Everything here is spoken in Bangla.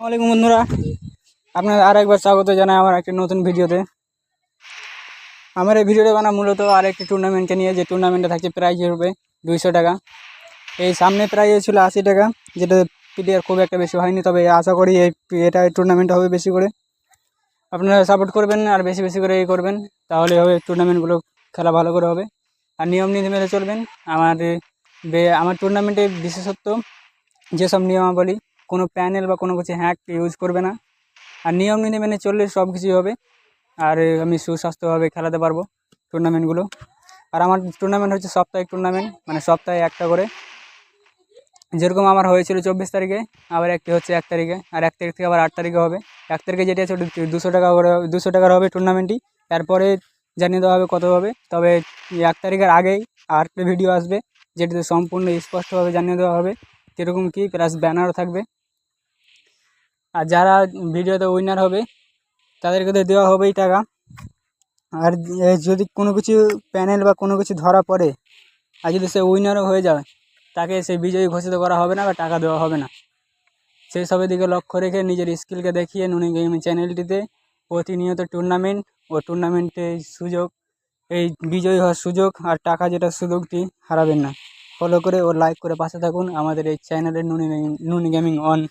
আসসালামাইকুম বন্ধুরা, আপনার আরেকবার স্বাগত জানাই আমার একটি নতুন ভিডিওতে। আমার এই ভিডিওটা বানা মূলত আরেকটি টুর্নামেন্টকে নিয়ে, যে টুর্নামেন্টে থাকছে প্রাইজ রূপে 200 টাকা। এই সামনে প্রাইজ ছিল 80 টাকা, যেটা প্লেয়ার খুব একটা বেশি হয়নি, তবে আশা করি এটা টুর্নামেন্ট হবে বেশি করে। আপনারা সাপোর্ট করবেন আর বেশি বেশি করে করবেন, তাহলে হবে টুর্নামেন্টগুলো খেলা ভালো করে হবে। আর নিয়ম নীতি মেনে চলবেন। আমার টুর্নামেন্টে বিশেষত্ব যেসব নিয়মাবলী, কোনো প্যানেল বা কোনো কিছু হ্যাক ইউজ করবে না। আর নিয়ম নীতি মেনে চললে সব কিছুই হবে। আর আমি সুস্বাস্থ্যভাবে খেলাতে পারবো টুর্নামেন্টগুলো। আর আমার টুর্নামেন্ট হচ্ছে সাপ্তাহিক টুর্নামেন্ট, মানে সপ্তাহে একটা করে। যেরকম আমার হয়েছিল 24 তারিখে, আবার একটি হচ্ছে 1 তারিখে, আর 1 তারিখ থেকে আবার 8 তারিখে হবে। 1 তারিখে যেটি আছে ওটা 200 টাকা করে, 200 টাকার হবে টুর্নামেন্টটি। তারপরে জানিয়ে দেওয়া হবে কত হবে। তবে 1 তারিখের আগেই আরেকটা ভিডিও আসবে, যেটিতে সম্পূর্ণ স্পষ্টভাবে জানিয়ে দেওয়া হবে কীরকম কী, প্লাস ব্যানারও থাকবে। আর যারা ভিডিওতে উইনার হবে তাদেরকে তো দেওয়া হবেই টাকা। আর যদি কোনো কিছু প্যানেল বা কোনো কিছু ধরা পড়ে, আর যদি সে উইনারও হয়ে যায়, তাকে সেই বিজয়ী ঘোষিত করা হবে না বা টাকা দেওয়া হবে না। সেই সবের দিকে লক্ষ্য রেখে নিজের স্কিলকে দেখিয়ে নুনি গেমিং চ্যানেলটিতে প্রতিনিয়ত টুর্নামেন্ট ও টুর্নামেন্টে সুযোগ, এই বিজয়ী হওয়ার সুযোগ আর টাকা যেটা সুযোগটি হারাবেন না। ফলো করে ও লাইক করে পাশে থাকুন আমাদের এই চ্যানেলের নুনি গেমিং অন।